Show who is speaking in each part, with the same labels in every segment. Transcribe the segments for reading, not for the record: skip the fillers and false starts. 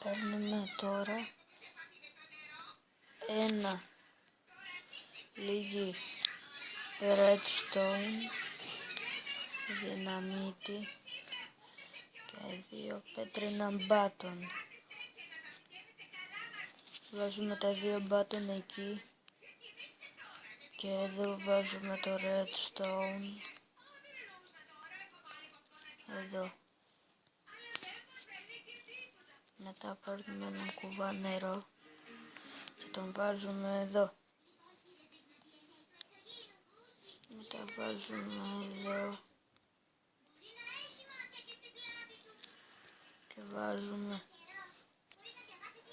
Speaker 1: Παίρνουμε τώρα ένα λίγη redstone, δυναμίτη και 2 πέτρινα μπάτον. Βάζουμε τα 2 μπάτον εκεί και εδώ βάζουμε το redstone εδώ. Μετά παίρνουμε έναν κουβά νερό και τον βάζουμε εδώ. Μετά βάζουμε εδώ και βάζουμε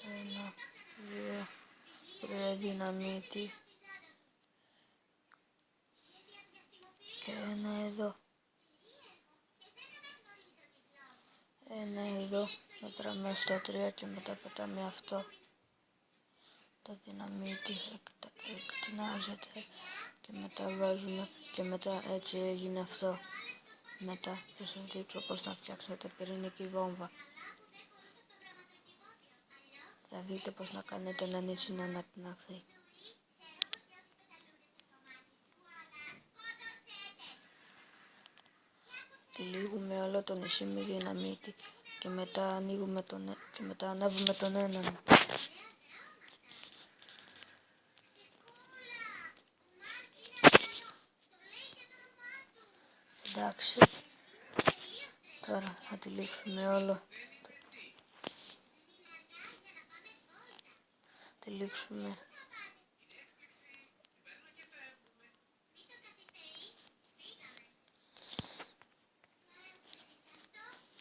Speaker 1: 1, 2, 3 δυναμίτη και ένα εδώ. Ένα εδώ, μετράμε στο 3 και μετά πετάμε αυτό. Το δυναμίτη εκτινάζεται και μετά βάζουμε και μετά έτσι έγινε αυτό. Μετά θα σας δείξω πώς να φτιάξετε πυρηνική βόμβα. Θα δείτε πώς να κάνετε ένα νησί να ανατιναχθεί. Τυλίγουμε όλο το νησί με δυναμίτη και μετά ανοίγουμε και μετά ανάβουμε τον έναν. Εντάξει, τώρα θα τυλίξουμε όλο. Τυλίξουμε.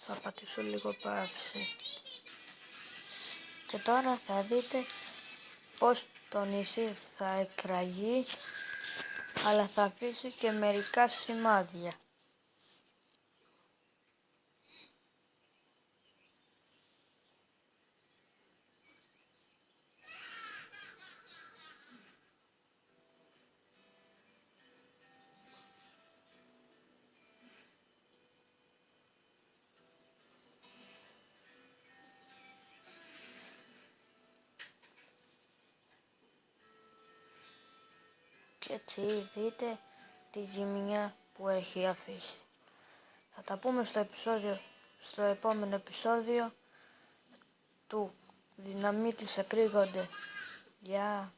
Speaker 1: Θα πατήσω λίγο παύση. Και τώρα θα δείτε πως το νησί θα εκραγεί, αλλά θα αφήσει και μερικά σημάδια. Και έτσι δείτε τη ζημιά που έχει αφήσει. Θα τα πούμε στο επόμενο επεισόδιο του Δυναμίτης Εκρήγονται. Γεια!